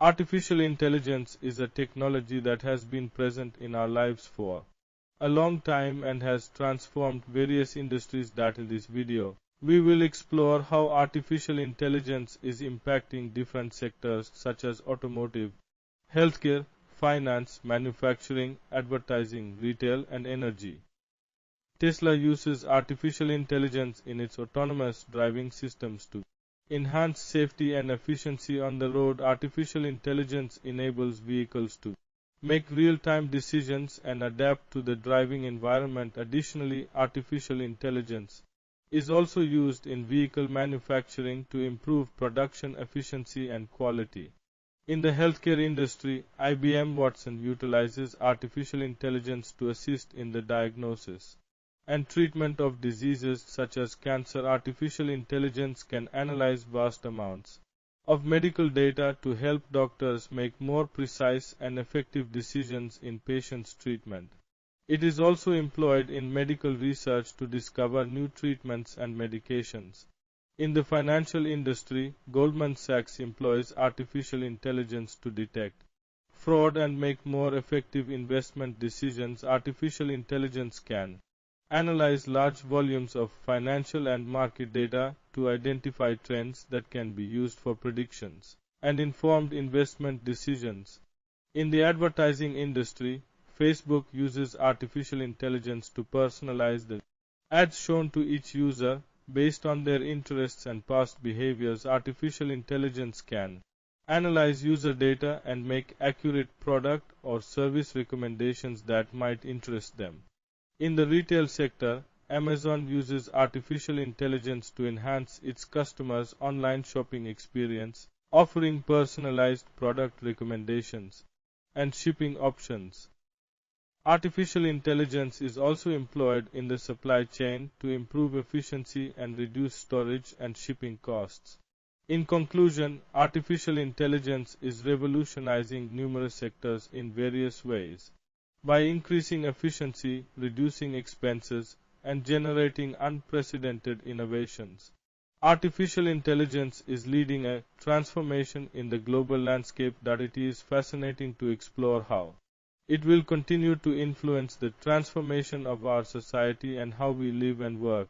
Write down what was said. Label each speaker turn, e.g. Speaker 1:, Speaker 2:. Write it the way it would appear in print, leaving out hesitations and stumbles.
Speaker 1: Artificial intelligence is a technology that has been present in our lives for a long time and has transformed various industries. That in this video, we will explore how artificial intelligence is impacting different sectors such as automotive, healthcare, finance, manufacturing, advertising, retail, and energy. Tesla uses artificial intelligence in its autonomous driving systems to enhance safety and efficiency on the road. Artificial intelligence enables vehicles to make real-time decisions and adapt to the driving environment. Additionally, artificial intelligence is also used in vehicle manufacturing to improve production efficiency and quality. In the healthcare industry, IBM Watson utilizes artificial intelligence to assist in the diagnosis and treatment of diseases such as cancer. Artificial intelligence can analyze vast amounts of medical data to help doctors make more precise and effective decisions in patients' treatment. It is also employed in medical research to discover new treatments and medications. In the financial industry, Goldman Sachs employs artificial intelligence to detect fraud and make more effective investment decisions. Artificial intelligence can analyze large volumes of financial and market data to identify trends that can be used for predictions and informed investment decisions. In the advertising industry, Facebook uses artificial intelligence to personalize the ads shown to each user based on their interests and past behaviors. Artificial intelligence can analyze user data and make accurate product or service recommendations that might interest them. In the retail sector, Amazon uses artificial intelligence to enhance its customers' online shopping experience, offering personalized product recommendations and shipping options. Artificial intelligence is also employed in the supply chain to improve efficiency and reduce storage and shipping costs. In conclusion, artificial intelligence is revolutionizing numerous sectors in various ways. By increasing efficiency, reducing expenses, and generating unprecedented innovations, artificial intelligence is leading a transformation in the global landscape that it is fascinating to explore how it will continue to influence the transformation of our society and how we live and work.